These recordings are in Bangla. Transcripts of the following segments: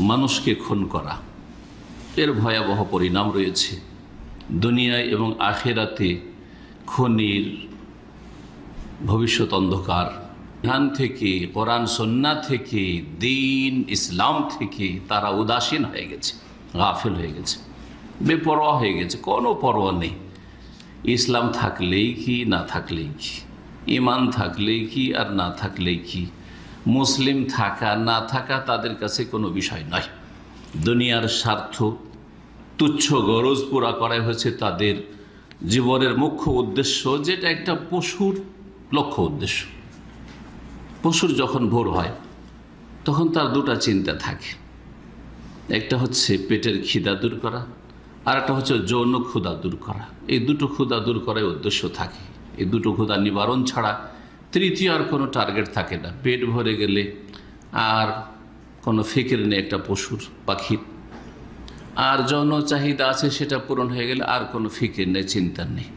মানুষকে খুন করা, এর ভয়াবহ পরিণাম রয়েছে। দুনিয়ায় এবং আখেরাতে খুনির ভবিষ্যৎ অন্ধকার। ধ্যান থেকে, কোরআন সুন্নাহ থেকে, দ্বীন ইসলাম থেকে তারা উদাসীন হয়ে গেছে, গাফিল হয়ে গেছে, বেপরোয়া হয়ে গেছে। কোনো পরোয়া নেই। ইসলাম থাকলেই কি, না থাকলেই কি, ঈমান থাকলেই কি আর না থাকলেই কি, মুসলিম থাকা না থাকা তাদের কাছে কোনো বিষয় নয়। দুনিয়ার স্বার্থ, তুচ্ছ গরজ পুরা করাই হচ্ছে তাদের জীবনের মুখ্য উদ্দেশ্য, যেটা একটা পশুর লক্ষ্য উদ্দেশ্য। পশুর যখন ভোর হয় তখন তার দুটা চিন্তা থাকে, একটা হচ্ছে পেটের খিদা দূর করা, আর একটা হচ্ছে যৌন ক্ষুধা দূর করা। এই দুটো ক্ষুধা দূর করার উদ্দেশ্য থাকে। এই দুটো ক্ষুধা নিবারণ ছাড়া তৃতীয় আর কোনো টার্গেট থাকে না। পেট ভরে গেলে আর কোনো ফিকির নেই একটা পশুর, পাখির। আর যৌন চাহিদা আছে, সেটা পূরণ হয়ে গেলে আর কোনো ফিকির নেই, চিন্তা নেই।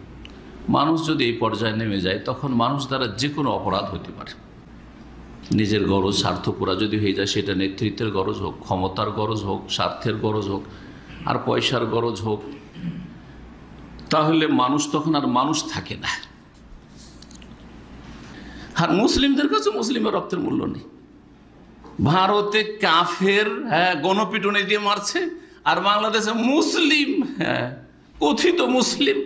মানুষ যদি এই পর্যায়ে নেমে যায় তখন মানুষ দ্বারা যে কোনো অপরাধ হতে পারে। নিজের গরজ, স্বার্থ পুরা যদি হয়ে যায়, সেটা নেতৃত্বের গরজ হোক, ক্ষমতার গরজ হোক, স্বার্থের গরজ হোক, আর পয়সার গরজ হোক, তাহলে মানুষ তখন আর মানুষ থাকে না। আর মুসলিমদের কাছে মুসলিমের রক্তের মূল্য নেই। ভারতে কাফের গণপিটুনি দিয়ে মারছে, আর বাংলাদেশে মুসলিম, কথিত মুসলিম,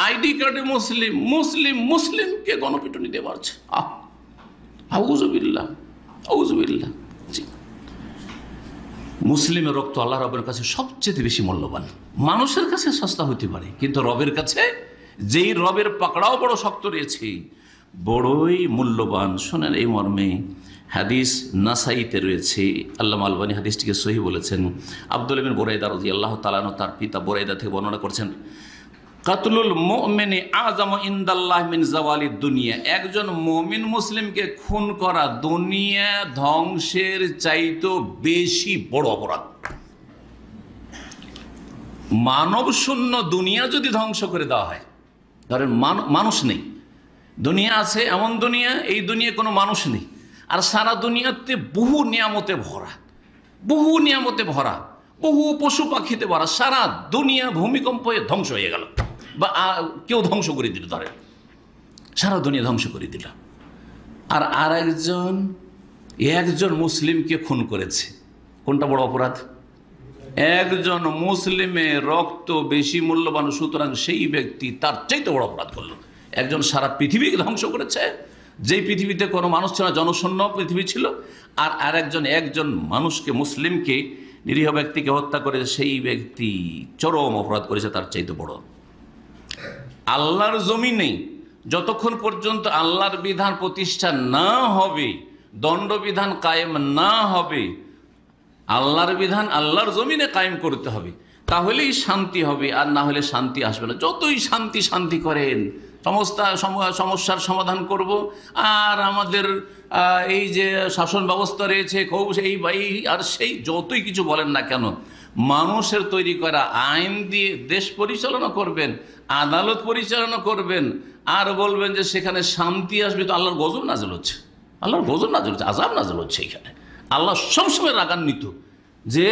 আইডি কার্ডে মুসলিম, মুসলিম মুসলিমকে গণপিটুনি দিয়ে মারছে। আউযুবিল্লাহ, আউযুবিল্লাহ। মুসলিমের রক্ত আল্লাহ রবের কাছে সবচেয়ে বেশি মূল্যবান। মানুষের কাছে সস্তা হতে পারে, কিন্তু রবের কাছে, যেই রবের পাকড়াও বড় শক্ত রয়েছে, বড়ই মূল্যবান। শোনেন, এই মর্মে হাদিস নাসাইতে রয়েছে, আল্লামা আলবানী হাদিসটিকে সহিহ বলেছেন। আব্দুল্লাহ বিন বুরাইদা রাদিয়াল্লাহু তাআলা আনহু তার পিতা বুরাইদা থেকে বর্ণনা করছেন, কাতলুল মুমিনি আযামু ইনদাল্লাহি মিন যাওয়ালিদ দুনিয়া। একজন মুমিন মুসলিমকে খুন করা দুনিয়া ধ্বংসের চাইতে বেশি বড় অপরাধ। মানব শূন্য দুনিয়া যদি ধ্বংস করে দেওয়া হয়, ধরেন মানুষ নেই, দুনিয়া আছে এমন দুনিয়া, এই দুনিয়া কোনো মানুষ নেই, আর সারা দুনিয়াতে বহু নিয়ামতে ভরা, বহু নিয়ামতে ভরা, বহু পশু পাখিতে ভরা, সারা দুনিয়া ভূমিকম্প হয়ে ধ্বংস হয়ে গেল, বা কেউ ধ্বংস করে দিল, ধরেন সারা দুনিয়া ধ্বংস করে দিল। আর একজন মুসলিমকে খুন করেছে। কোনটা বড় অপরাধ? একজন মুসলিমের রক্ত বেশি মূল্যবান, সুতরাং সেই ব্যক্তি তার চাইতে বড় অপরাধ করলো। একজন সারা পৃথিবীকে ধ্বংস করেছে, যেই পৃথিবীতে কোনো মানুষ ছিল না, জনশূন্য পৃথিবী ছিল। আর একজন মানুষকে, মুসলিমকে, নিরীহ ব্যক্তিকে হত্যা করে সেই ব্যক্তি চরম অপরাধ করেছে, তার চাইতে বড়। আল্লাহর জমিনে যতক্ষণ পর্যন্ত আল্লাহর বিধান প্রতিষ্ঠা না হবে, দণ্ডবিধান কায়েম না হবে, আল্লাহর বিধান আল্লাহর জমিনে কায়েম করতে হবে, তাহলেই শান্তি হবে, আর না হলে শান্তি আসবে না। যতই শান্তি করেন, সমস্যার সমাধান করব, আর আমাদের এই যে শাসন ব্যবস্থা রয়েছে, এই আর সেই যতই কিছু বলেন না কেন, মানুষের তৈরি করা আইন দিয়ে দেশ পরিচালনা করবেন, আদালত পরিচালনা করবেন, আর বলবেন যে সেখানে শান্তি আসবে, তো আল্লাহর গজব নাযিল হচ্ছে, আল্লাহর গজব নাযিল হচ্ছে, আযাব নাযিল হচ্ছে। এখানে আল্লাহ সবসময় রাগান্বিত যে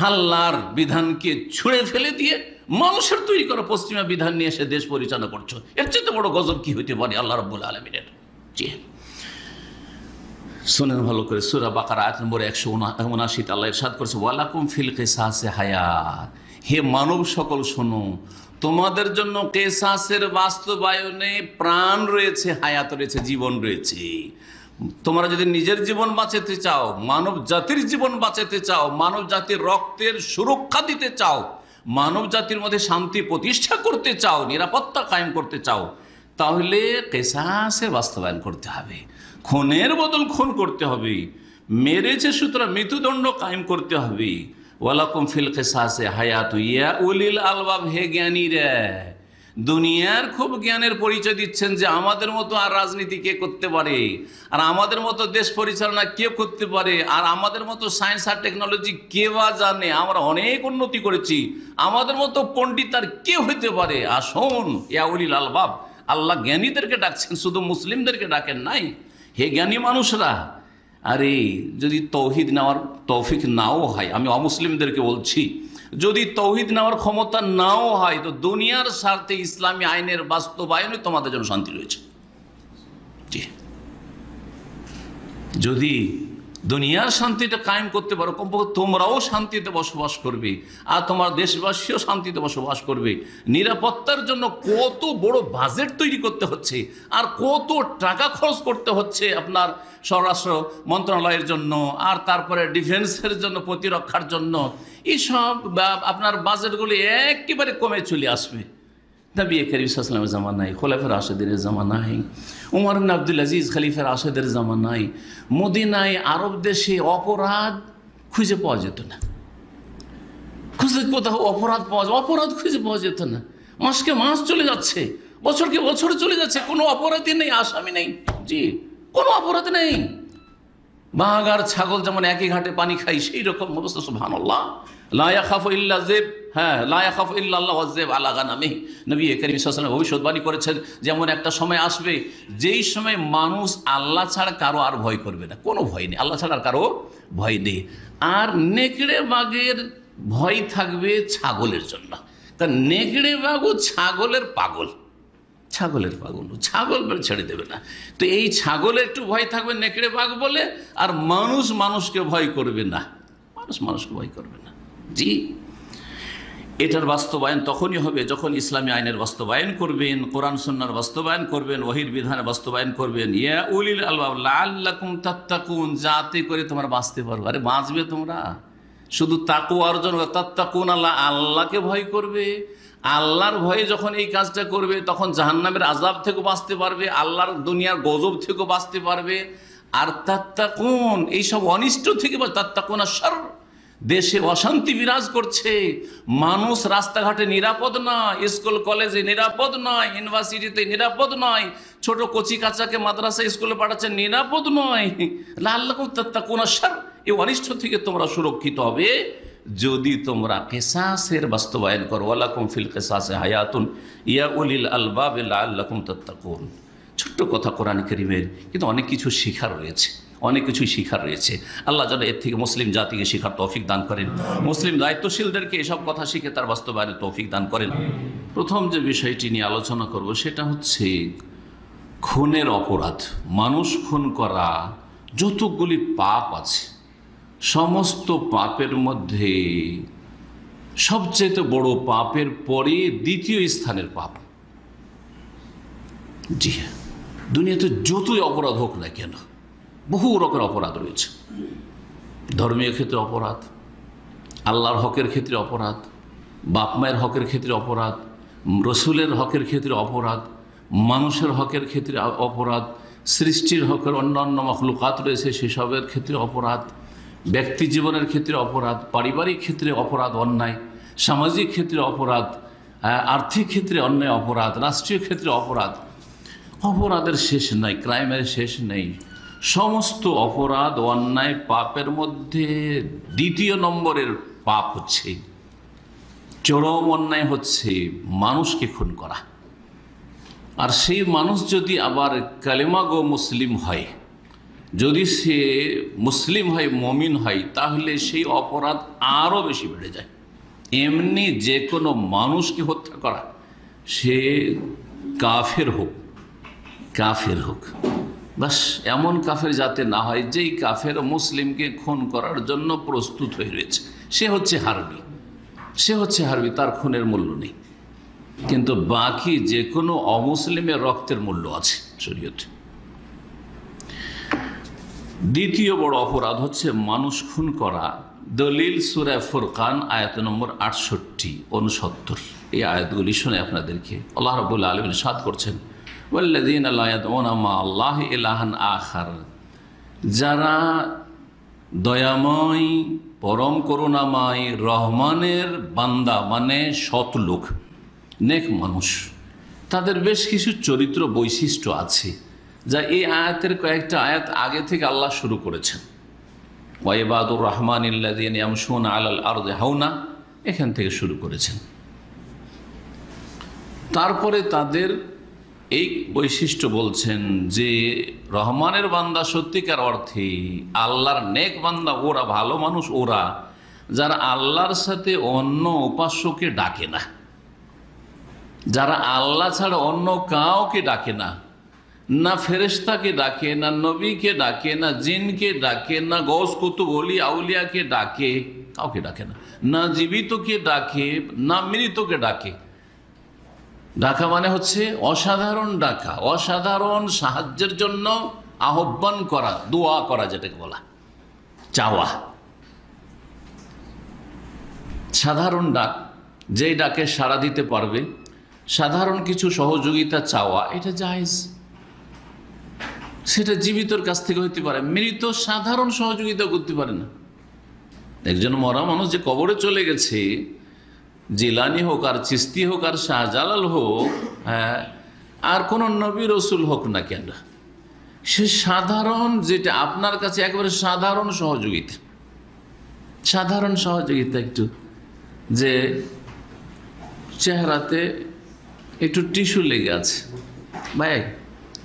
আল্লাহর বিধানকে ছুঁড়ে ফেলে দিয়ে মানুষের তৈরি করা পশ্চিমা বিধান নিয়ে এসে দেশ পরিচালনা করছো, এর চেয়ে বড় গজব কি হইতে পারে আল্লাহ রাব্বুল আলামিনের? জি, শোনেন ভালো করে, সূরা বাকারা আয়াত নম্বর 179 আল্লাহ ইরশাদ করেছে, ওয়ালাকুম ফিল কিসাসি হায়াত। হে মানব সকল শোনো, তোমাদের জন্য কিসাসের বাস্তবায়নে প্রাণ রয়েছে, হায়াত রয়েছে, জীবন রয়েছে। তোমরা যদি নিজের জীবন বাঁচাতে চাও, মানব জাতির জীবন বাঁচাতে চাও, মানব জাতির রক্তের সুরক্ষা দিতে চাও, মানব জাতির মধ্যে শান্তি প্রতিষ্ঠা করতে চাও, নিরাপত্তা কায়েম করতে চাও, তাহলে কিসাসের বাস্তবায়ন করতে হবে। খুনের বদল খুন করতে হবে, মেরেছে সুতরাং মৃত্যুদণ্ড কায়েম করতে হবে। ওয়ালাকুম ফিল কিসাসি হায়াতু ইয়া উলিল আলবাব। হে জ্ঞানীরা, দুনিয়ার খুব জ্ঞানের পরিচয় দিচ্ছেন যে আমাদের মতো আর রাজনীতি কে করতে পারে, আর আমাদের মতো দেশ পরিচালনা কে করতে পারে, আর আমাদের মতো সায়েন্স আর টেকনোলজি কে বা জানে, আমরা অনেক উন্নতি করেছি, আমাদের মতো পণ্ডিত আর কে হইতে পারে। আসুন, ইয়া উলিল আলবাব, আল্লাহ জ্ঞানীদেরকে ডাকছেন, শুধু মুসলিমদেরকে ডাকেন নাই। হে জ্ঞানী মানুষরা, আরে যদি তৌহিদ নেওয়ার তৌফিক নাও হয়, আমি অমুসলিমদেরকে বলছি, যদি তৌহিদ নেওয়ার ক্ষমতা নাও হয়, তো দুনিয়ার স্বার্থে ইসলামী আইনের বাস্তবায়নে তোমাদের জন্য শান্তি রয়েছে। জি, যদি দুনিয়ার শান্তিটা কায়েম করতে পারো, কমপক্ষে তোমরাও শান্তিতে বসবাস করবে আর তোমার দেশবাসীও শান্তিতে বসবাস করবে। নিরাপত্তার জন্য কত বড় বাজেট তৈরি করতে হচ্ছে আর কত টাকা খরচ করতে হচ্ছে আপনার স্বরাষ্ট্র মন্ত্রণালয়ের জন্য, আর তারপরে ডিফেন্সের জন্য, প্রতিরক্ষার জন্য। এইসব আপনার বাজেটগুলি একেবারে কমে চলে আসবে। নবী করিম সাল্লাল্লাহু আলাইহি ওয়াসাল্লামের জামানায়, খোলাফায়ে রাশিদিনের জামানায়, উমর ইবনে আব্দুল আজিজ খলিফা রাশিদের জামানায় মদিনায়, আরব দেশে অপরাধ খুঁজে পাওয়া যেত না। খুঁজে কোথাও অপরাধ খুঁজে পাওয়া যেত না। মাসকে মাস চলে যাচ্ছে, বছরকে বছর চলে যাচ্ছে, কোনো অপরাধী নেই, আসামি নেই। জি, কোনো অপরাধ নেই। বাঘ আর ছাগল যেমন একই ঘাটে পানি খাই, সেই রকম অবস্থা। সুবহানাল্লাহ, লা ইয়াখাফু ইল্লা যিব, হ্যাঁ, লা ইয়াখাফু ইল্লাল্লাহু ওয়াযিব আলা গানামিহি। নবী করিম সাল্লাল্লাহু আলাইহি ওয়াসাল্লাম ভবিষ্যৎবাণী করেছেন, যেমন একটা সময় আসবে যেই সময় মানুষ আল্লাহ ছাড়া কারো আর ভয় করবে না, কোনো ভয় নেই, আল্লাহ ছাড়া আর কারো ভয় নেই। আর নেকড়ে বাঘের ভয় থাকবে ছাগলের জন্য, কারণ নেকড়ে বাঘও ছাগলের পাগল, ছাগলের পাগল, ছাগল ছেড়ে দেবে না। তো এই ছাগলের একটু ভয় থাকবে নেকড়ে বাঘ বলে, আর মানুষ মানুষকে ভয় করবে না, মানুষ মানুষকে ভয় করবে না। জি, এটার বাস্তবায়ন তখনই হবে যখন ইসলামী আইনের বাস্তবায়ন করবেন, কোরআন সুন্নাহর বাস্তবায়ন করবেন, ওহীর বিধানের বাস্তবায়ন করবেন। ইয়া উলিল আলবাব লাআল্লাকুম তাত্তাকুন, যাতে করে তোমরা বাঁচতে পারবে। আরে বাঁচবে তোমরা শুধু তাকওয়া অর্জন, তাত্তাকুন আল্লাহ, আল্লাহকে ভয় করবে। আল্লাহর ভয়ে যখন এই কাজটা করবে তখন জাহান্নামের আযাব থেকে বাঁচতে পারবে, আল্লাহর দুনিয়ার গজব থেকে বাঁচতে পারবে। আর তাত্তাকুন, এইসব অনিষ্ট থেকে, তাত্তাকুন আশ-শারর, দেশে অশান্তি বিরাজ করছে, মানুষ রাস্তাঘাটে নিরাপদ নয়, স্কুল কলেজে নিরাপদ নয়, ইউনিভার্সিটিতে নিরাপদ নয়, ছোট কচি কাচাকে মাদ্রাসা স্কুলে পাঠাচ্ছে, নিরাপদ নয়। লাআল্লাকুম তাত্তাকুন আশ-শারর, এই অনিষ্ট থেকে তোমরা সুরক্ষিত হবে যদি তোমরা কিসাসের বাস্তবায়ন করো। ওয়ালাকুম ফিল কিসাসি হায়াতুন ইয়া উলিল আলবাব লাআল্লাকুম তাত্তাকুন। ছোট্ট কথা কোরআন কারীমের, কিন্তু অনেক কিছু শিখার রয়েছে, অনেক কিছুই শিখার রয়েছে। আল্লাহ যেন এর থেকে মুসলিম জাতিকে শিখার তৌফিক দান করেন, মুসলিম দায়িত্বশীলদেরকে এসব কথা শিখে তার বাস্তবায়নের তৌফিক দান করেন। প্রথম যে বিষয়টি নিয়ে আলোচনা করব সেটা হচ্ছে খুনের অপরাধ। মানুষ খুন করা যতগুলি পাপ আছে, সমস্ত পাপের মধ্যে সবচেয়ে বড় পাপের পরে দ্বিতীয় স্থানের পাপ। জি হ্যাঁ, দুনিয়াতে যতই অপরাধ হোক না কেন, বহু রকমের অপরাধ রয়েছে। ধর্মীয় ক্ষেত্রে অপরাধ, আল্লাহর হকের ক্ষেত্রে অপরাধ, বাপ মায়ের হকের ক্ষেত্রে অপরাধ, রসুলের হকের ক্ষেত্রে অপরাধ, মানুষের হকের ক্ষেত্রে অপরাধ, সৃষ্টির হকের অন্যান্য মখলুকাত রয়েছে সেসবের ক্ষেত্রে অপরাধ, ব্যক্তি জীবনের ক্ষেত্রে অপরাধ, পারিবারিক ক্ষেত্রে অপরাধ অন্যায়, সামাজিক ক্ষেত্রে অপরাধ, আর্থিক ক্ষেত্রে অন্যায় অপরাধ, রাষ্ট্রীয় ক্ষেত্রে অপরাধ। অপরাধের শেষ নাই, ক্রাইমের শেষ নেই। সমস্ত অপরাধ অন্যায় পাপের মধ্যে দ্বিতীয় নম্বরের পাপ হচ্ছে, চরম অন্যায় হচ্ছে মানুষকে খুন করা। আর সেই মানুষ যদি আবার কালেমা গো মুসলিম হয়, যদি সে মুসলিম হয়, মমিন হয়, তাহলে সেই অপরাধ আরও বেশি বেড়ে যায়। এমনি যে কোনো মানুষকে হত্যা করা, সে কাফের হোক, কাফের হোক, বাস এমন কাফের যাতে না হয় যেই কাফের মুসলিমকে খুন করার জন্য প্রস্তুত হয়ে রয়েছে, সে হচ্ছে হারবি, সে হচ্ছে হারবি, তার খুনের মূল্য নেই। কিন্তু বাকি যে কোনো অমুসলিমের রক্তের মূল্য আছে শরীয়তে। দ্বিতীয় বড় অপরাধ হচ্ছে মানুষ খুন করা। দলিল সূরা ফুরকান আয়াত নম্বর 68-69, এই আয়াতগুলি শুনে আপনাদেরকে আল্লাহ রাব্বুল আলামিন ইরশাদ করছেন, ওয়াল্লাযীনা লা ইয়াদউনা মা আল্লাহি ইলাহান আখার, যারা দয়াময়, পরম করুণাময়, রহমানের বান্দা মানে সৎ লোক, নেক মানুষ, তাদের বেশ কিছু চরিত্র বৈশিষ্ট্য আছে যা এই আয়াতের কয়েকটা আয়াত আগে থেকে আল্লাহ শুরু করেছেন। ওয়াইবাদুর রহমানিল্লাযীনা ইয়ামশুনা আলাল আরদি হাওনা, এখান থেকে শুরু করেছেন। তারপরে তাদের এই বৈশিষ্ট্য বলছেন যে রহমানের বান্দা সত্যিকার অর্থে আল্লাহর নেক বান্দা ওরা, ভালো মানুষ ওরা, যারা আল্লাহর সাথে অন্য উপাস্যকে ডাকে না, যারা আল্লাহ ছাড়া অন্য কাউকে ডাকে না, না ফেরেশতাকে ডাকে, না নবীকে ডাকে, না জিনকে ডাকে, না গৌস কুতুব ওলি আউলিয়াকে ডাকে, কাউকে ডাকে না, না জীবিতকে ডাকে, না মৃতকে ডাকে। ডাকা মানে হচ্ছে অসাধারণ ডাকা, অসাধারণ সাহায্যের জন্য আহ্বান করা, দোয়া করা, যেটাকে বলা চাওয়া। সাধারণ ডাক, যেই ডাকে সাড়া দিতে পারবে, সাধারণ কিছু সহযোগিতা চাওয়া, এটা জায়েজ। সেটা জীবিতর কাছ থেকে হইতে পারে, মৃত সাধারণ সহযোগিতা করতে পারে না। একজন মরা মানুষ যে কবরে চলে গেছে, জিলানি হোক আর চিস্তি হোক আর শাহজালাল হোক, হ্যাঁ, আর কোন নবী রসুল হোক না কেন, সে সাধারণ, যেটা আপনার কাছে একেবারে সাধারণ সহযোগিতা, সাধারণ সহযোগিতা, একটু যে চেহারাতে একটু টিস্যু লেগে আছে, ভাই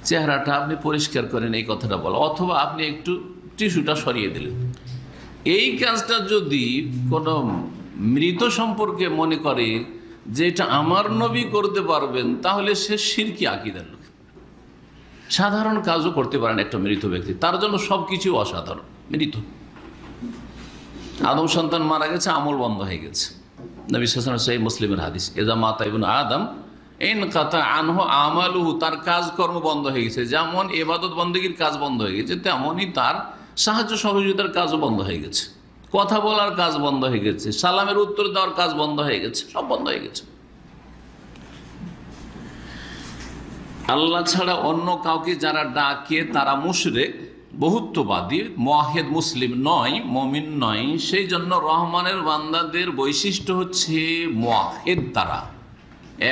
চেহারাটা আপনি পরিষ্কার করেন, এই কথাটা বলা, অথবা আপনি একটু টিস্যুটা সরিয়ে দিলেন। এই কাজটা যদি কোনো মৃত সম্পর্কে মনে করে যে এটা আমার নবী করতে পারবেন, তাহলে সে শিরকি আকীদার লোক। সাধারণ কাজও করতে পারেন একটা মৃত ব্যক্তি, তার জন্য সব কিছু অসাধারণ। মৃত আদম সন্তান মারা গেছে, আমল বন্ধ হয়ে গেছে। নবী সাল্লাল্লাহু আলাইহি ওয়াসাল্লাম সহিহ মুসলিমের হাদিস, ইযা মাতা ইবনু আদম ইনকাতা আনহু আমালুহু, তার কাজকর্ম বন্ধ হয়ে গেছে। যেমন ইবাদত বন্দেগীর কাজ বন্ধ হয়ে গেছে, তেমনই তার সাহায্য সহযোগিতার কাজও বন্ধ হয়ে গেছে, কথা বলার কাজ বন্ধ হয়ে গেছে, সালামের উত্তর দেওয়ার কাজ বন্ধ হয়ে গেছে, সব বন্ধ হয়ে গেছে। আল্লাহ ছাড়া অন্য কাউকে যারা ডাকে তারা মুশরিক, বহুত্ববাদী, মুওয়াহিদ মুসলিম নয়, মুমিন নয়। সেই জন্য রহমানের বান্দাদের বৈশিষ্ট্য হচ্ছে মুওয়াহিদ, তারা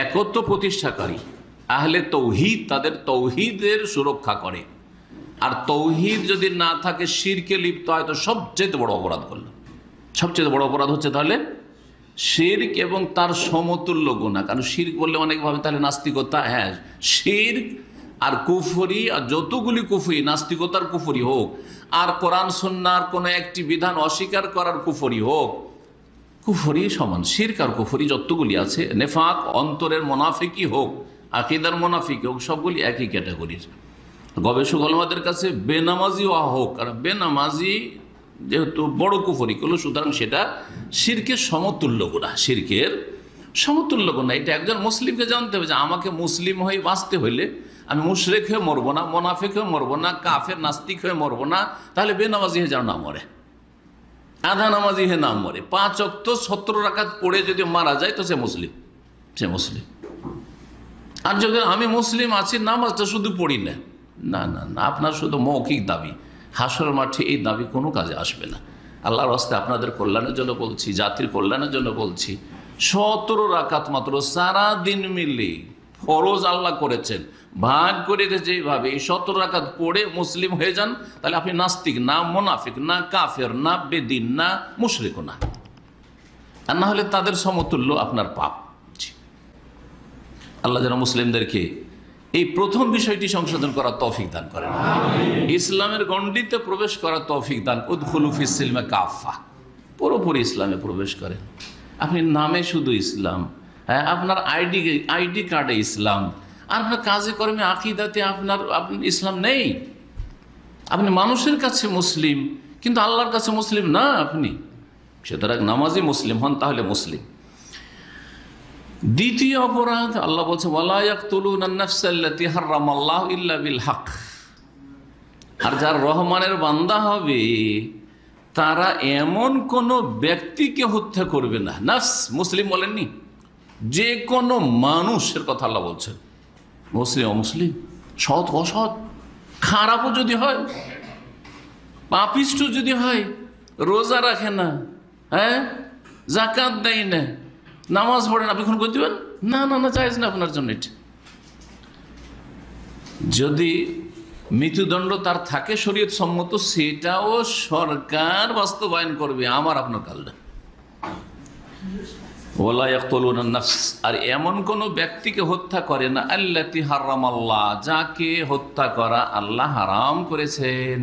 একত্ব প্রতিষ্ঠাকারী, আহলে তৌহিদ, তাদের তৌহিদের সুরক্ষা করে। আর তৌহিদ যদি না থাকে, শিরকে লিপ্ত হয়, তো সবচেয়ে বড় অপরাধ করলো। সবচেয়ে বড় অপরাধ হচ্ছে তাহলে শিরক এবং তার সমতুল্য গুনাহ। কারণ শিরক বললে অনেক ভাবে তাহলে নাস্তিকতা, হ্যাঁ, শিরক আর কুফরি, আর যতগুলি কুফরি, নাস্তিকতার কুফরি হোক, আর কোরআন সুন্নাহর কোনো একটি বিধান অস্বীকার করার কুফরি হোক, কুফরি সমান। শিরক আর কুফরি যতগুলি আছে, নেফাক অন্তরের মুনাফিকি হোক, আকীদার মুনাফিকি হোক, সবগুলি একই ক্যাটাগরির। গবেষক ওলামাদের কাছে বেনামাজি হোক, কারণ বেনামাজি যেহেতু বড় কুফরি করলো, সুতরাং সেটা শিরকের সমতুল্য গুনাহ, শিরকের সমতুল্য গুনাহ। এটা একজন মুসলিমকে জানতে হবে যে আমাকে মুসলিম হয়ে বাঁচতে হইলে আমি মুশরিক হয়ে মরবো না, মুনাফিক হয়ে মরবো না, কাফের নাস্তিক হয়ে মরবো না। তাহলে বেনামাজি হয়ে যেন না মরে, আধা নামাজি হয়ে না মরে, 5 ওয়াক্ত 70 রাকাত পড়ে যদি মারা যায়, তো সে মুসলিম, সে মুসলিম। আর যদি আমি মুসলিম আছি, নামাজটা শুধু পড়ি না, না না না, আপনার শুধু মৌখিক দাবি, হাসরের মাঠে এই দাবি কোনো কাজে আসবে না। আল্লাহর রাস্তায় আপনাদের কল্যাণের জন্য বলছি, জাতির কল্যাণের জন্য বলছি, 17 রাকাত মাত্র সারা দিন মিলে ফরজ আল্লাহ করেছেন, ভাগ করে যেভাবে এই 17 রাকাত পড়ে মুসলিম হয়ে যান, তাহলে আপনি নাস্তিক না, মুনাফিক না, কাফের না, বেদিন না, মুশরিক না। আর না হলে তাদের সমতুল্য আপনার পাপ। আল্লাহ যেন মুসলিমদেরকে এই প্রথম বিষয়টি সংশোধন করার তৌফিক দান করেন, ইসলামের গণ্ডিতে প্রবেশ করার তৌফিক দান। উদখুলু ফিস সিলমে কাফা, পুরোপুরি ইসলামে প্রবেশ করেন। আপনি নামে শুধু ইসলাম, হ্যাঁ, আপনার আইডি কার্ডে ইসলাম, আর আপনার কাজে কর্মে আকীদাতে আপনার ইসলাম নেই। আপনি মানুষের কাছে মুসলিম, কিন্তু আল্লাহর কাছে মুসলিম না আপনি। সুতরাং নামাজি মুসলিম হন, তাহলে মুসলিম। দ্বিতীয় অপরাধ, আল্লাহ বলছে ওয়ালা ইয়াকতুলুনান নাফসাল্লাতী হারামাল্লাহু ইল্লা বিল হক। আর যারা রহমানের বান্দা হবে, তারা এমন কোন ব্যক্তিকে হত্যা করবে না। নাফস মুসলিম বলেননি, যে কোনো মানুষের কথা আল্লাহ বলছেন, মুসলিম অমুসলিম, সৎ অসৎ, খারাপও যদি হয়, পাপিষ্ট যদি হয়, রোজা রাখে না, হ্যাঁ, যাকাত দেয় না, নামাজ পড়ে না, আপনি খুন করে দিবেন? না না না, জায়েজ না আপনার জন্য এটা। যদি মৃত্যুদণ্ড তার থাকে শরীয়ত সম্মত, সেটাও সরকার বাস্তবায়ন করবে, আমার আপনার কাল না। ওয়ালা ইয়াকতুলুনা নাফস, আর এমন কোন ব্যক্তিকে হত্যা করে না আল্লাতী হারামাল্লাহ, যাকে হত্যা করা আল্লাহ হারাম করেছেন,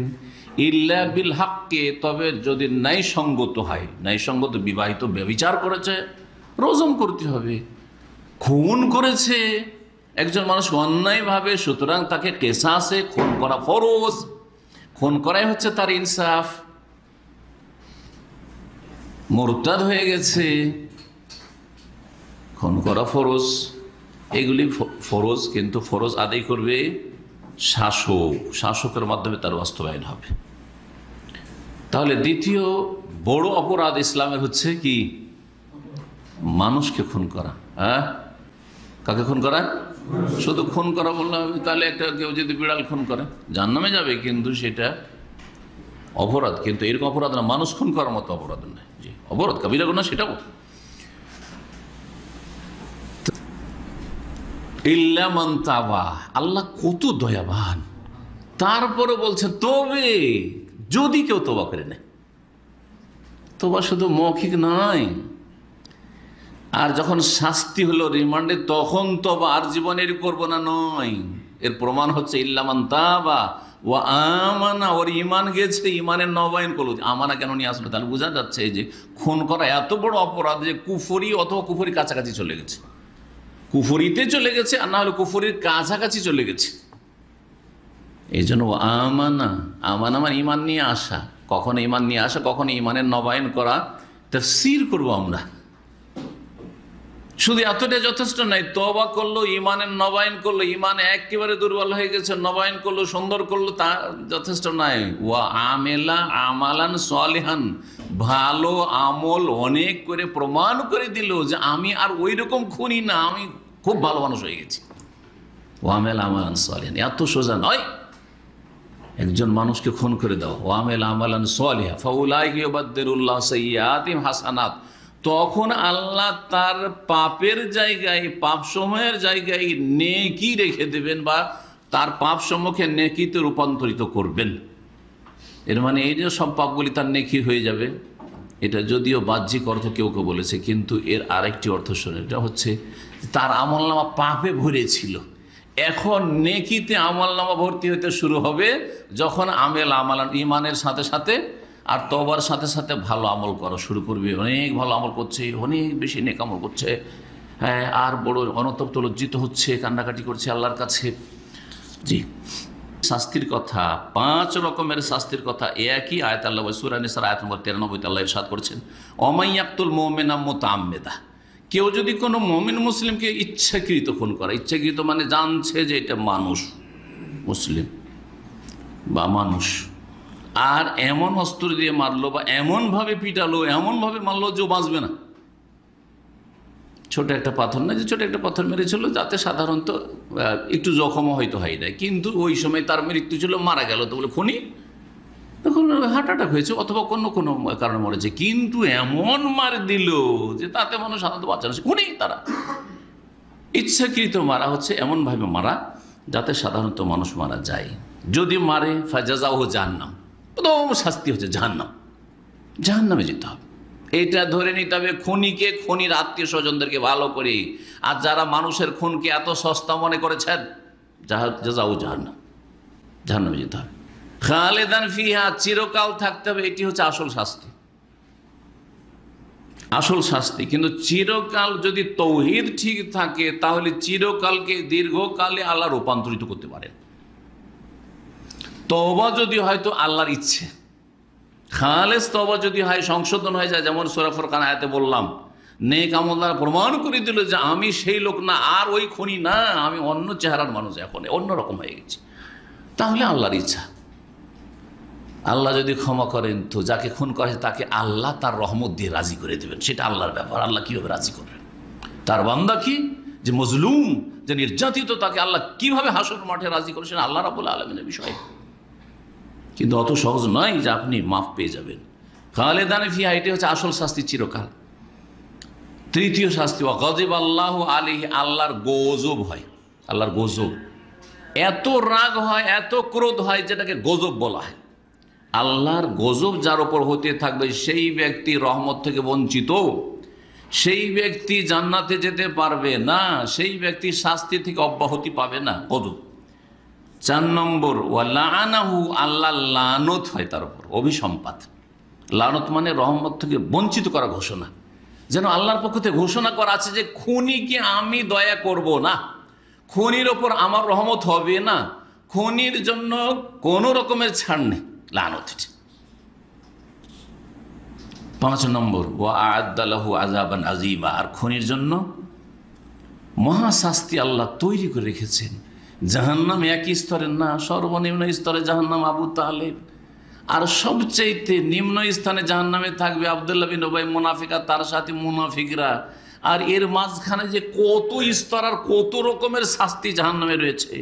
ইল্লা বিল হাক্কি, তবে যদি ন্যায়সঙ্গত হয়। ন্যায়সঙ্গত, বিবাহিত ব্যভিচার করেছে, রজম করতে হবে। খুন করেছে একজন মানুষ অন্যায়ভাবে, সুতরাং তাকে কিসাসে খুন করা ফরজ। খুন করাই হচ্ছে তার ইনসাফ। মুরতাদ হয়ে গেছে, খুন করা ফরজ। এগুলি ফরজ, কিন্তু ফরজ আদায় করবে শাসক, শাসকের মাধ্যমে তার বাস্তবায়ন হবে। তাহলে দ্বিতীয় বড় অপরাধ ইসলামের হচ্ছে কি? মানুষকে খুন করা। হ্যাঁ, কাকে খুন করা? শুধু খুন করা বললাম, তাহলে একটা কেউ যদি বিড়াল খুন করে জাহান্নামে যাবে, কিন্তু সেটা অপরাধ। কিন্তু এরকম অপরাধ না, মানুষ খুন করার মতো অপরাধ নয়। জি, অপরাধ কাবিরা গুনাহ, সেটাও। ইল্লা মান তাবা, আল্লাহ কত দয়াবান। তারপরে বলছেন তবে যদি কেউ তওবা করে নেয়। তওবা শুধু মৌখিক নয়, আর যখন শাস্তি হলো রিমান্ডে, তখন তওবা আর জীবনের করব না নয়। এর প্রমাণ হচ্ছে ইল্লা মান তাবা ওয়া আমানা, ওর ঈমান গেছে, ঈমানের নবায়ন করলো। আমানা কেন নিয়ে আসলো? তাহলে বোঝা যাচ্ছে যে খুন করা এত বড় অপরাধ যে কুফরি অথবা কুফরি কাছাকাছি চলে গেছে, কুফরিতে চলে গেছে, আর না হলে কুফরির কাছাকাছি চলে গেছে। এই জন্য আমানা, আমানা মানে ঈমান নিয়ে আসা। কখনো ঈমান নিয়ে আসা, কখনো ঈমানের নবায়ন করা, তাফসীর করবো আমরা। শুধু এতটা যথেষ্ট নয়, তওবা করলো, ঈমানের নবায়ন করলো, ঈমান একেবারে দুর্বল হয়ে গেছে, নবায়ন করলো, সুন্দর করলো, তা যথেষ্ট নয়। ওয়া আমেলা আমালান সালিহান, ভালো আমল অনেক করে প্রমাণ করে দিল যে আমি আর ওই রকম খুনি না, আমি খুব ভালো মানুষ হয়ে গেছি। ওয়া আমেলা আমালান সালিহান, এত সোজা নয় একজন মানুষকে খুন করে দাও। ওয়া আমেলা আমালান সালিহা ফাউলাইকা ইউবাদদিলুল্লাহু সাইয়্যাতিহিম হাসানাত, তখন আল্লাহ তার পাপের জায়গায়, পাপ সময়ের জায়গায় নেকি রেখে দেবেন, বা তার পাপ সমূহকে নেকিতে রূপান্তরিত করবেন। এর মানে এই যে সব পাপগুলি তার নেকি হয়ে যাবে, এটা যদিও বাহ্যিক অর্থ কেউ কেউ বলেছে, কিন্তু এর আরেকটি অর্থ শোনে, এটা হচ্ছে তার আমলনামা পাপে ভরে ছিল, এখন নেকিতে আমলনামা ভর্তি হতে শুরু হবে যখন আমালান ঈমানের সাথে সাথে আর তওবার সাথে সাথে ভালো আমল করা শুরু করবে। অনেক ভালো আমল করছে, অনেক বেশি নেক আমল করছে, হ্যাঁ, আর বড় অনতপ্ত লজ্জিত হচ্ছে, কান্নাকাটি করছে আল্লাহর কাছে। জি, শাস্তির কথা, 5 রকমের শাস্তির কথা একই আয়াত আল্লাহ সূরা নিসার আয়াত নম্বর 93 আল্লাহ ইরশাদ করেছেন, অমাইয়াকতুল মুমিনা মুতাআম্মিদা, কেউ যদি কোনো মুমিন মুসলিমকে ইচ্ছাকৃত খুন করে, ইচ্ছাকৃত মানে জানছে যে এটা মানুষ, মুসলিম বা মানুষ, আর এমন অস্ত্র দিয়ে মারলো বা এমনভাবে পিটালো, এমনভাবে মারলো যে বাঁচবে না। ছোট একটা পাথর না, যে ছোট একটা পাথর মেরেছিল, যাতে সাধারণত একটু জখমও হয়তো হয় না, কিন্তু ওই সময় তার মৃত্যু ছিল, মারা গেল, তো বলে খুনি, তখন হার্ট অ্যাটাক হয়েছে অথবা কোনো কোনো কারণে মরেছে, কিন্তু এমন মার দিল যে তাতে মানুষ সাধারণত বাঁচানো, খুনি তারা। ইচ্ছাকৃত মারা হচ্ছে এমনভাবে মারা যাতে সাধারণত মানুষ মারা যায়। যদি মারে ফাজাজাও জাহান্নাম, প্রথম শাস্তি হচ্ছে জাহান্নাম, জাহান্নামে যেতে হবে। এটা ধরে নিতে হবে খুনিকে, খুনির আত্মীয় স্বজনদেরকে ভালো করে, আর যারা মানুষের খুনকে এত সস্তা মনে করেছেন, জাযাউ জাহান্নাম, জাহান্নামে যেতে হবে। খালেদান ফিহা, চিরকাল থাকতে হবে, এটি হচ্ছে আসল শাস্তি, আসল শাস্তি। কিন্তু চিরকাল যদি তৌহিদ ঠিক থাকে, তাহলে চিরকালকে দীর্ঘকালে আল্লাহ রূপান্তরিত করতে পারেন। তওবা যদি হয়তো আল্লাহর ইচ্ছে, খালেস তওবা যদি হয়, সংশোধন হয়ে যায়, যেমন সূরা ফুরকান আয়াতে বললাম, নেক আমল দ্বারা প্রমাণ করে দিল যে আমি সেই লোক না, আর ওই খুনি না, আমি অন্য চেহারার মানুষ, এখন অন্যরকম হয়ে গেছি, তাহলে আল্লাহর ইচ্ছা। আল্লাহ যদি ক্ষমা করেন, তো যাকে খুন করে তাকে আল্লাহ তার রহমত দিয়ে রাজি করে দেবেন, সেটা আল্লাহর ব্যাপার। আল্লাহ কীভাবে রাজি করবেন? তার বান্দা কি, যে মজলুম, যে নির্যাতিত, তাকে আল্লাহ কিভাবে হাসর মাঠে রাজি করেছেন, আল্লাহ রাব্বুল আলামিনের বিষয়। কিন্তু অত সহজ নয় যে আপনি মাফ পেয়ে যাবেন। খালেদান ফিহা, এটি হচ্ছে আসল শাস্তি, চিরকাল। তৃতীয় শাস্তি, ওয়াগযিব আল্লাহু আলাইহি, আল্লাহর গজব হয়, আল্লাহর গজব, এত রাগ হয়, এত ক্রোধ হয়, যেটাকে গজব বলা হয়। আল্লাহর গজব যার উপর হতে থাকবে, সেই ব্যক্তি রহমত থেকে বঞ্চিত, সেই ব্যক্তি জান্নাতে যেতে পারবে না, সেই ব্যক্তি শাস্তি থেকে অব্যাহতি পাবে না। কত 4 নম্বর, ওয়ালানাহু, আল্লাহ লানত হয় তার উপর, অভিসম্পাত। লানত মানে রহমত থেকে বঞ্চিত করা ঘোষণা, যেন আল্লাহর পক্ষ থেকে ঘোষণা করা আছে যে খুনিকে আমি দয়া করব না, খুনির ওপর আমার রহমত হবে না, খুনির জন্য কোনো রকমের ছাড় নেই, লানত। 5 নম্বর, ওয়া আ'আদ্দা লাহু আযাবান আযীমা, আর খুনির জন্য মহাশাস্তি আল্লাহ তৈরি করে রেখেছেন। জাহান্নাম একই স্তরের না, সর্বনিম্ন স্তরে জাহান্নাম আবু তালেব, আর সবচাইতে নিম্ন স্থানে জাহান্নামে থাকবে আব্দুল্লাহ বিন উবাই মুনাফিক আর তার সাথে মুনাফিকরা। আর এর মাঝখানে যে কত স্তর আর কত রকমের শাস্তি জাহান্নামে রয়েছে,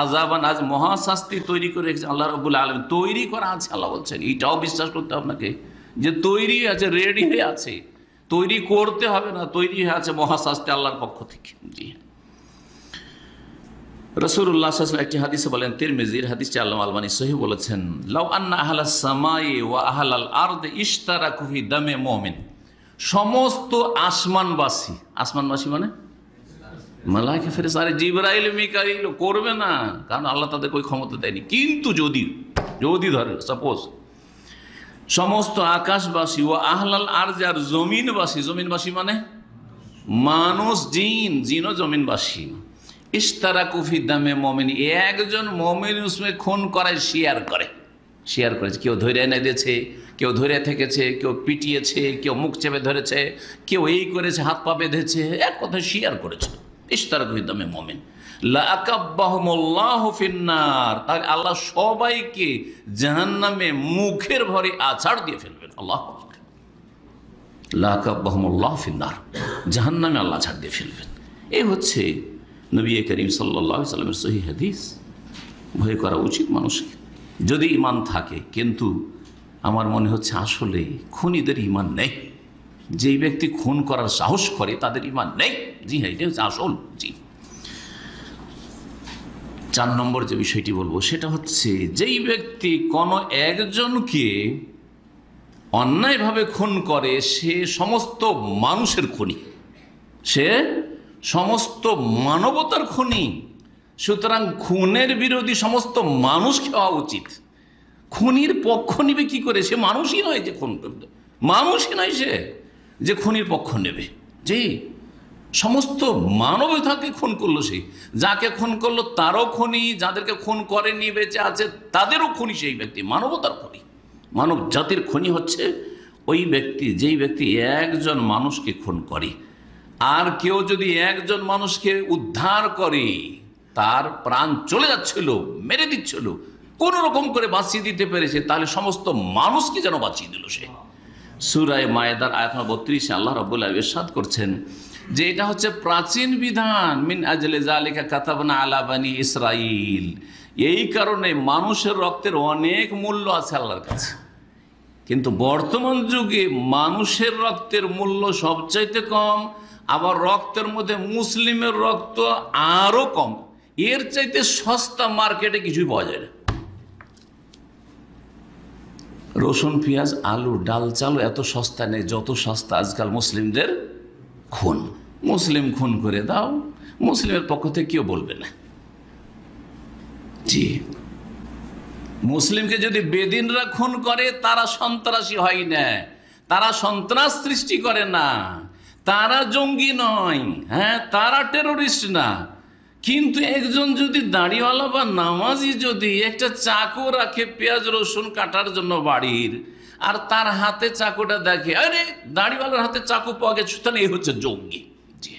আযাবান, আজ মহাশাস্তি তৈরি করে রেখেছেন আল্লাহ রাব্বুল আলামিন, তৈরি করা আছে। আল্লাহ বলছেন এটাও বিশ্বাস করতে আপনাকে যে তৈরি আছে, রেডি হয়ে আছে, তৈরি করতে হবে না, তৈরি হয়ে আছে মহাশাস্তি আল্লাহর পক্ষ থেকে। জি, রাসূলুল্লাহ সাল্লাল্লাহু আলাইহি ওয়াসাল্লাম একটি হাদিসে বলেন, তিরমিজির হাদিসটি আল্লামা আলবানী সহিহ বলেছেন, লাউ আন্না আহলাস সামাই ওয়া আহলাল আরদি ইশতারাকু ফি দামে মুমিন, সমস্ত আসমানবাসী, আসমানবাসী মানে মালায়েকা ফেরেশতা, আরে জিবরাইল মিকাইল করবে না, কারণ আল্লাহ তাদের કોઈ ক্ষমতা দেয়নি। কিন্তু যদি ধরে সাপোজ সমস্ত আকাশবাসী ও আহলাল আরজ, আর জমিনবাসী, জমিনবাসী মানে মানুষ, জিন ও জমিনবাসী, ইশতারাকু ফি দামে মুমিন, একজন মুমিন উসমে খুন করায় শেয়ার করেছে। কেউ ধরে এনে দিয়েছে, কেউ ধরে থেকেছে, কেউ পিটিয়েছে, কেউ মুখ চেপে ধরেছে, কেউ এই করেছে, হাত পা বেঁধেছে, এক কথা শেয়ার করেছে। ইশতারাকু ফি দামে মুমিন লাআকাব্বাহুমুল্লাহু ফিন্নার, তাহলে আল্লাহ সবাইকে জাহান্নামে মুখের ভরে আছাড় দিয়ে ফেলবেন। আল্লাহু আকবার, লাআকাব্বাহুমুল্লাহু ফিন্নার, জাহান্নামে আল্লাহ আছাড় দিয়ে ফেলবেন। এই হচ্ছে নবী করিম সাল্লাল্লাহু আলাইহি ওয়াসাল্লামের সহিহ হাদিস। ভয় করা উচিত মানুষকে যদি ঈমান থাকে, কিন্তু আমার মনে হচ্ছে আসলে খুনিদের ঈমান নেই। যেই ব্যক্তি খুন করার সাহস করে তাদের ঈমান নেই। জি হ্যাঁ, এটা হচ্ছে আসল। জি, 4 নম্বর যে বিষয়টি বলবো সেটা হচ্ছে, যেই ব্যক্তি কোনো একজনকে অন্যায়ভাবে খুন করে সে সমস্ত মানুষের খুনি, সে সমস্ত মানবতার খুনি। সুতরাং খুনের বিরোধী সমস্ত মানুষকে হওয়া উচিত। খুনির পক্ষ নেবে কি করে? সে মানুষই নয় যে খুন, মানুষই নয় সে যে খুনির পক্ষ নেবে। জি, সমস্ত মানবতাকে খুন করলো সে, যাকে খুন করলো তারও খুনি, যাদেরকে খুন করেনি বেঁচে আছে তাদেরও খুনি সেই ব্যক্তি, মানবতার খুনি। মানব জাতির খুনি হচ্ছে ওই ব্যক্তি, যেই ব্যক্তি একজন মানুষকে খুন করে। আর কেউ যদি একজন মানুষকে উদ্ধার করে, তার প্রাণ চলে যাচ্ছিল, মেরে দিচ্ছিল, কোনো রকম করে বাঁচিয়ে দিতে পেরেছে, তাহলে সমস্ত মানুষকে যেন বাঁচিয়ে দিল সে। সূরা মায়েদার আয়াত 32 আল্লাহ রাব্বুল আলামিন ইরশাদ করছেন যে এটা হচ্ছে প্রাচীন বিধান, মিন আজলি যালিকা কাতাবনা আলা বানি ইসরাইল। এই কারণে মানুষের রক্তের অনেক মূল্য আছে আল্লাহর কাছে, কিন্তু বর্তমান যুগে মানুষের রক্তের মূল্য সবচাইতে কম, আবার রক্তের মধ্যে মুসলিমের রক্ত আরো কম। এর চাইতে সস্তা মার্কেটে কিছুই পাওয়া যায় না। রসুন, পেঁয়াজ, আলু, ডাল, চাল এত সস্তা নেই যত সস্তা আজকাল মুসলিমদের খুন। মুসলিম খুন করে দাও, মুসলিমের পক্ষ থেকে কেউ বলবে না। জি, মুসলিমকে যদি বেদিনরা খুন করে তারা সন্ত্রাসী হয় না, তারা সন্ত্রাস সৃষ্টি করে না, তারা জঙ্গি নয়, হ্যাঁ, তারা টেরোরিস্ট না। কিন্তু একজন যদি দাড়িওয়ালা বা নামাজি যদি একটা চাকু রাখে পেঁয়াজ রসুন কাটার জন্য বাড়ির, আর তার হাতে চাকুটা দেখে, আরে দাড়িওয়ালার হাতে চাকু পাওয়া গেছে, তাহলে এই হচ্ছে জঙ্গি। জি,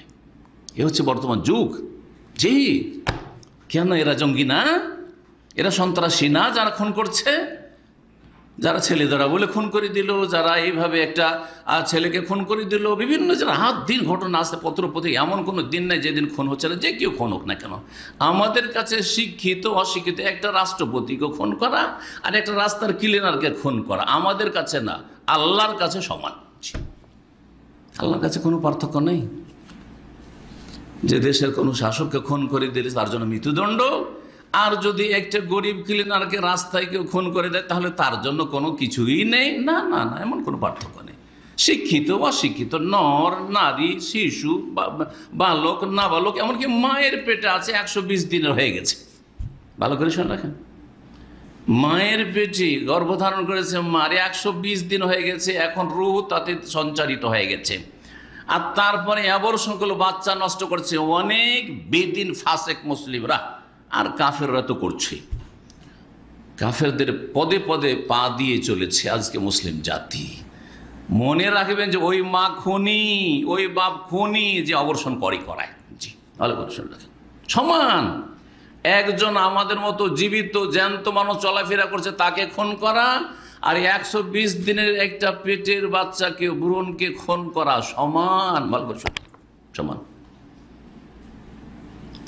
এ হচ্ছে বর্তমান যুগ। জি, কেন এরা জঙ্গি না? এরা সন্ত্রাসী না যারা খুন করছে? যারা ছেলেদেরা বলে খুন করে দিল, যারা এইভাবে একটা ছেলেকে খুন করে দিল, বিভিন্ন যারা হাত দিন ঘটনা আসে পত্রপত্রিকা, এমন কোনো দিন নাই যেদিন খুন হচ্ছে না, যে কেউ খুন হোক না কেন। আমাদের কাছে শিক্ষিত অশিক্ষিত একটা রাষ্ট্রপতিকে খুন করা আর একটা রাস্তার ক্লিনারকে খুন করা আমাদের কাছে না, আল্লাহর কাছে সমান। আল্লাহর কাছে কোনো পার্থক্য নেই। যে দেশের কোনো শাসককে খুন করে দিলে তার জন্য মৃত্যুদণ্ড, আর যদি একটা গরিব ক্লিনারকে রাস্তায় কেউ খুন করে দেয় তাহলে তার জন্য কোনো কিছুই নেই। না না না, এমন কোনো পার্থক্য নেই। শিক্ষিত অশিক্ষিত, নর নারী, শিশু, বালক নাবালক, এমনকি মায়ের পেটে আছে 120 দিনের হয়ে গেছে। ভালো করে শুনে রাখেন, মায়ের পেটে গর্ভধারণ করেছে, মার 120 দিন হয়ে গেছে, এখন রূহ তাতে সঞ্চারিত হয়ে গেছে, আর তারপরে অ্যাবর্শন করলো, বাচ্চা নষ্ট করছে অনেক বেদিন ফাসেক মুসলিমরা, আর কাফেররা তো করছে। কাফেরদের পদে পদে পা দিয়ে চলেছে আজকে মুসলিম জাতি। মনে রাখবেন যে ওই মা খুনি, ওই বাপ খুনি যে অবর্ষণ করায়। জি, ভালো করে শুনে রাখেন, সমান। একজন আমাদের মতো জীবিত জ্যান্ত মানুষ চলাফেরা করছে, তাকে খুন করা, আর 120 দিনের একটা পেটের বাচ্চাকে, ভ্রূণকে খুন করা সমান। ভালো করে শুনে, সমান।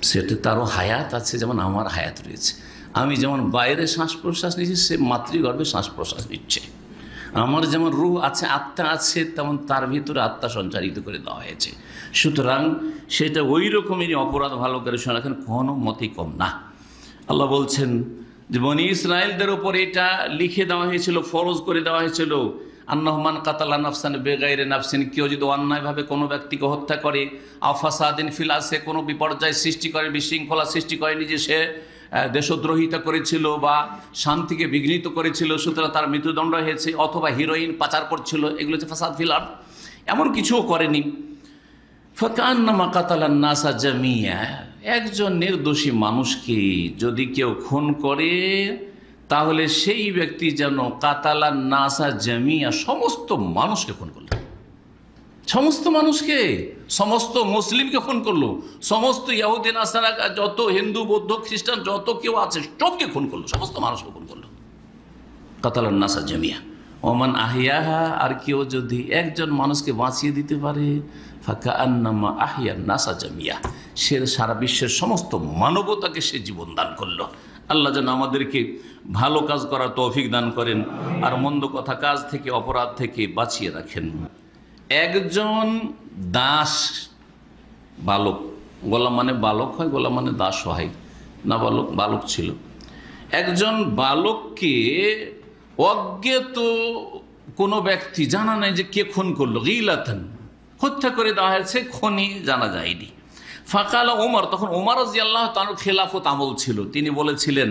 সেটা তারও হায়াত আছে, যেমন আমার হায়াত রয়েছে। আমি যেমন বাইরে শ্বাস প্রশ্বাস নিচ্ছি, সে মাতৃগর্ভে শ্বাস প্রশ্বাস নিচ্ছে। আমার যেমন রূহ আছে, আত্মা আছে, তেমন তার ভিতরে আত্মা সঞ্চারিত করে দেওয়া হয়েছে। সুতরাং সেটা ওই রকমেরই অপরাধ। ভালো করে শোনা রাখেন, কোনো মতেই কম না। আল্লাহ বলছেন যে বনি ইসরায়েলদের ওপর এটা লিখে দেওয়া হয়েছিল, ফরজ করে দেওয়া হয়েছিল, আন্নাহমান কাতালা নাফসান বেগাইরে নাফসিন, কেউ যদি অন্যায়ভাবে কোনো ব্যক্তিকে হত্যা করে, আফাসাদিন ফিলাসে, কোনো বিপর্যয় সৃষ্টি করে, বিশৃঙ্খলা সৃষ্টি করে, নিজে সে দেশদ্রোহিতা করেছিল বা শান্তিকে বিঘ্নিত করেছিল, সুতরাং তার মৃত্যুদণ্ড হয়েছে, অথবা হিরোইন পাচার করছিল, এগুলো হচ্ছে ফাসাদ ফিল আরদ, এমন কিছুও করেনি। ফাকান্নামা কাতালান নাসা জামিয়া, একজন নির্দোষী মানুষকে যদি কেউ খুন করে, তাহলে সেই ব্যক্তি যেন কাতালান নাসা জামিয়া, সমস্ত মানুষকে খুন করল। সমস্ত মানুষকে, সমস্ত মুসলিমকে খুন করলো, সমস্ত ইহুদি নাসারা, যত হিন্দু বৌদ্ধ খ্রিস্টান যত কেউ আছে সবকে খুন করলো, সমস্ত মানুষকে খুন করলো। Catalan NASA Jamia. ওমান আহিয়াহা, আর কেউ যদি একজন মানুষকে বাঁচিয়ে দিতে পারে, ফাকা আন্নামা আহিয়ান নাসা জামিয়া, সে সারা বিশ্বের সমস্ত মানবতাকে সে জীবন দান করলো। আল্লাহ যেন আমাদেরকে ভালো কাজ করার তৌফিক দান করেন, আর মন্দ কথা কাজ থেকে, অপরাধ থেকে বাঁচিয়ে রাখেন। একজন দাস, বালক, গোলাম মানে বালক হয়, গোলাম মানে দাস হয় না, বালক ছিল। একজন বালককে অজ্ঞাত কোনো ব্যক্তি, জানা নাই যে কে খুন করলো, গিলাতান, হত্যা করে দেওয়া হয়েছে, খনি জানা যায়নি। ফাকালা ওমর, তখন ওমর রাদিয়াল্লাহু তাআলা খেলাফত আমল ছিল, তিনি বলেছিলেন,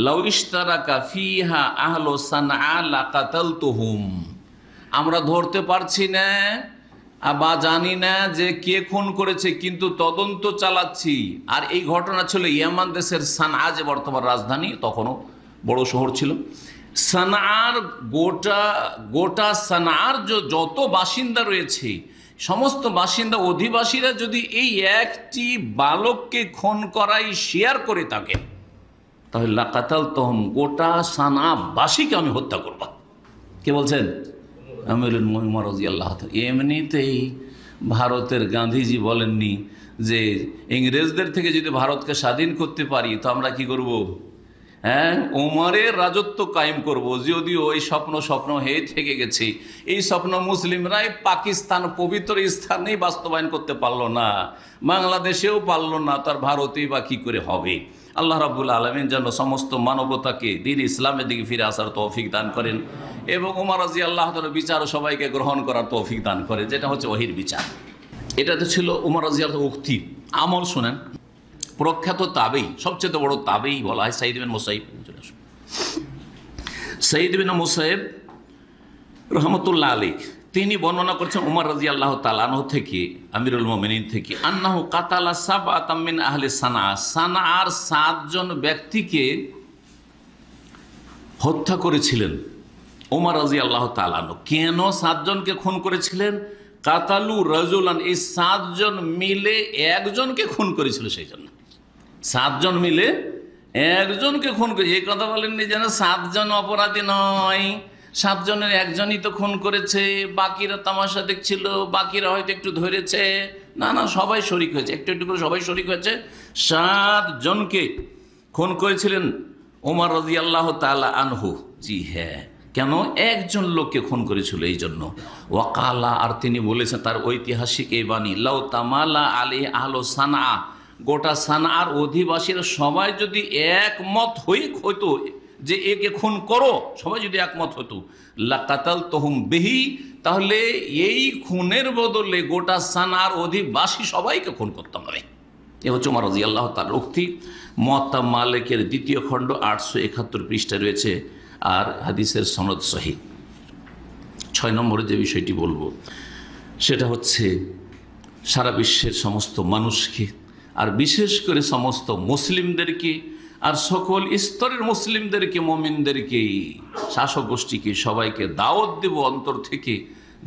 লাউ ইশতারাকা ফিহা আহলু সানআ লাকাতালতুহুম, আমরা ধরতে পারছি না বা জানি না যে কে খুন করেছে, কিন্তু তদন্ত চালাচ্ছি। আর এই ঘটনা ছিল ইয়ামান দেশের সানআ, যে বর্তমান রাজধানী, তখনও বড় শহর ছিল। সানআর গোটা সানআর যত বাসিন্দা রয়েছে, সমস্ত বাসিন্দা অধিবাসীরা যদি এই একটি বালককে খুন করাই শেয়ার করে থাকে, তাহলে লাকাতালতুহুম, গোটা সানআবাসীকে আমি হত্যা করব। কে বলছেন? আমিরুল মুমিনিন রাদিয়াল্লাহু তাআলা। এমনিতেই ভারতের গান্ধীজি বলেননি যে ইংরেজদের থেকে যদি ভারতকে স্বাধীন করতে পারি তো আমরা কি করব? হ্যাঁ, ওমরের রাজত্ব কায়েম করব। যদিও ওই স্বপ্ন হয়ে থেকে গেছে, এই স্বপ্ন মুসলিমরাই পাকিস্তান পবিত্র স্থানেই বাস্তবায়ন করতে পারলো না, বাংলাদেশেও পারলো না, তার ভারতেই বা কী করে হবে। আল্লাহ রাব্বুল আলামিন যেন সমস্ত মানবতাকে দ্বীন ইসলামের দিকে ফিরে আসার তৌফিক দান করেন, এবং ওমর রাদিয়াল্লাহু তাআলার বিচার সবাইকে গ্রহণ করার তৌফিক দান করেন, যেটা হচ্ছে ওহীর বিচার। এটা তো ছিল ওমর রাদিয়াল্লাহু উক্তি। আমল শোনেন, প্রখ্যাত তাবেঈ, সবচেয়ে বড় তাবেঈ বলা হয় সাঈদ বিন মুসাইয়্যিব। সাঈদ বিন মুসাইয়্যিব রাহমাতুল্লাহ আলাইহি, তিনি বর্ণনা করছেন ওমর রাদিয়াল্লাহু তাআলা আনহু থেকে, আমিরুল মুমিনিন থেকে, আন্নাহু কাতালা সাবআতাম মিন আহলি সানআ, সানআর 7 জন ব্যক্তিকে হত্যা করেছিলেন ওমর রাদিয়াল্লাহু তাআলা আনহু। কেন 7 জনকে খুন করেছিলেন? কাতালু রাজুলান, এই 7 জন মিলে একজনকে খুন করেছিল। সেই জন্য 7 জন মিলে একজনকে খুন করে, এই কথা বলেননি যেন 7 জন অপরাধী নয়, 7 জনের একজনই তো খুন করেছে, বাকিরা তামাশা দেখছিল, বাকিরা হয়তো একটু ধরেছে, না না, সবাই শরিক হয়েছে, একটু একটু করে সবাই শরিক হয়েছে। 7 জনকে খুন করেছিলেন ওমর রাদিয়াল্লাহু তাআলা আনহু। জি হ্যাঁ, কেন? একজন লোককে খুন করেছিল এই জন্য। ওয়াকালা, আর তিনি বলেছেন তার ঐতিহাসিক এই বাণী, লাউ তামালা আলাইহি আহলু সানআ, গোটা সানআর অধিবাসীরা সবাই যদি একমত হইতো যে একে খুন করো, সবাই যদি একমত হতো, লাকাতালতুহুম বিহি, তাহলে এই খুনের বদলে গোটা সানার অধিবাসী সবাইকে খুন করতাম আমি। এ হচ্ছে ওমর রাদিয়াল্লাহু তাআলার উক্তি। মুয়াত্তা মালিকের দ্বিতীয় খণ্ড 871 পৃষ্ঠায় রয়েছে, আর হাদিসের সনদ সহিহ। 6 নম্বরে যে বিষয়টি বলবো সেটা হচ্ছে সারা বিশ্বের সমস্ত মানুষকে, আর বিশেষ করে সমস্ত মুসলিমদেরকে, আর সকল স্তরের মুসলিমদেরকে, মুমিনদেরকে, শাসক গোষ্ঠীকে, সবাইকে দাওয়াত দেব অন্তর থেকে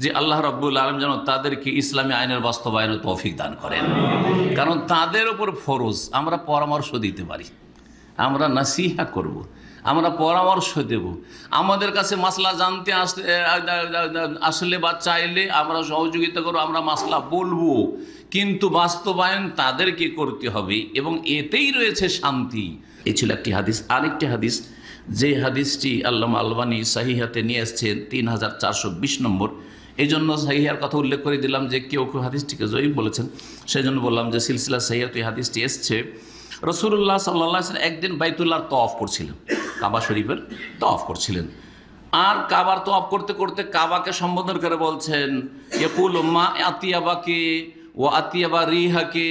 যে আল্লাহ রাব্বুল আলামিন যেন তাদেরকে ইসলামী আইনের বাস্তবায়নের তৌফিক দান করেন। কারণ তাদের ওপর ফরজ। আমরা পরামর্শ দিতে পারি, আমরা নাসিহা করব, আমরা পরামর্শ দেব, আমাদের কাছে মাসলা জানতে আসলে বা চাইলে আমরা সহযোগিতা করব, আমরা মাসলা বলবো, কিন্তু বাস্তবায়ন তাদেরকে করতে হবে, এবং এতেই রয়েছে শান্তি। এই ছিল একটি হাদিস। আরেকটি হাদিস, যে হাদিসটি আল্লামা আলবানী সাহিহাতে নিয়ে এসছেন 3420 নম্বর। এই জন্য সাহিহার কথা উল্লেখ করে দিলাম যে কেউ কেউ হাদিসটিকে জয়ীফ বলেছেন, সেই জন্য বললাম যে সিলসিলা সাহিহাতে এই হাদিসটি এসছে। রাসূলুল্লাহ সাল্লাল্লাহু আলাইহি ওয়াসাল্লাম একদিন বাইতুল্লাহর তওয়াফ করছিলেন, কাবা শরীফের তওয়াফ করছিলেন, আর কাবার তওয়াফ করতে করতে কাবাকে সম্বোধন করে বলছেন, ইয়াকুলু মা আতিয়াবাকে ও আতিয়াবা রিহাকে,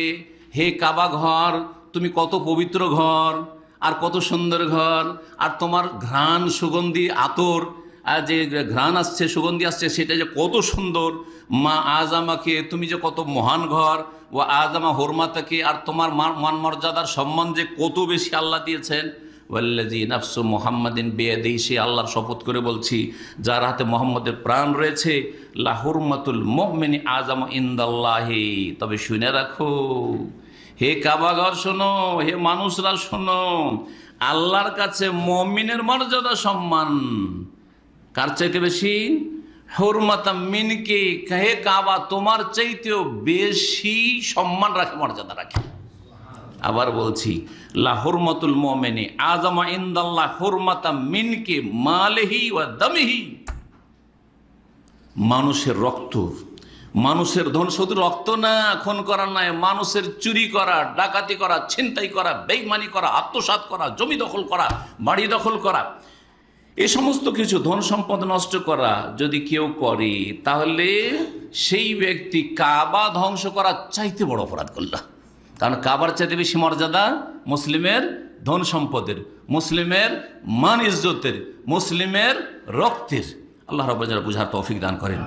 হে কাবা ঘর, তুমি কত পবিত্র ঘর, আর কত সুন্দর ঘর, আর তোমার ঘ্রাণ সুগন্ধি আতর, আর যে ঘ্রাণ আসছে, সুগন্ধি আসছে, সেটা যে কত সুন্দর। মা আজামাকে, তুমি যে কত মহান ঘর, ও আজামা হরমাতাকে, আর তোমার মান মর্যাদার সম্মান যে কত বেশি আল্লাহ দিয়েছেন। ওয়াল্লাযী নাফসু মুহাম্মাদিন বিয়াদিহি, সে আল্লাহর শপথ করে বলছি যার হাতে মুহাম্মদের প্রাণ রয়েছে, লা হুরমাতুল মুমিনি আযামু ইনদাল্লাহি, তবে শুনে রাখো হে কাবাঘর, শোনো, হে মানুষরা শোনো, আল্লাহর কাছে মুমিনের মর্যাদা সম্মান কার চাইতে বেশি? হুরমাতা মিনকে, হে কাবা, তোমার চাইতেও বেশি সম্মান রাখে, মর্যাদা রাখে। আবার বলছি, লা হুরমাতুল মুমিনি আযামা ইনদাল্লাহ হুরমাতা মিনকে মালিহি ওয়া দামিহি, মানুষের রক্ত, মানুষের ধন, শুধু রক্ত না, খুন করা নয়, মানুষের চুরি করা, ডাকাতি করা, ছিনতাই করা, বেঈমানি করা, আত্মসাৎ করা, জমি দখল করা, বাড়ি দখল করা, এই সমস্ত কিছু ধন সম্পদ নষ্ট করা যদি কেউ করে, তাহলে সেই ব্যক্তি কাবা ধ্বংস করার চাইতে বড় অপরাধ করল। কারণ কাবার চাইতে বেশি মর্যাদা মুসলিমের ধন সম্পদের, মুসলিমের মান ইজ্জতের, মুসলিমের রক্তের। আল্লাহ রাব্বুল আলামিন বুঝার তৌফিক দান করেন,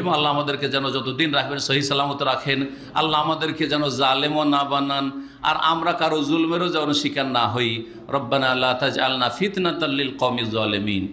এবং আল্লাহ আমাদেরকে যেন যতদিন রাখবেন সহি সালামত রাখেন। আল্লাহ আমাদেরকে যেন জালেমও না বানান, আর আমরা কারো জুলমেরও যেন শিকার না হই। রব্বানা লা তাজআলনা ফিতনাতাল লিল কওমিজ জালিমিন।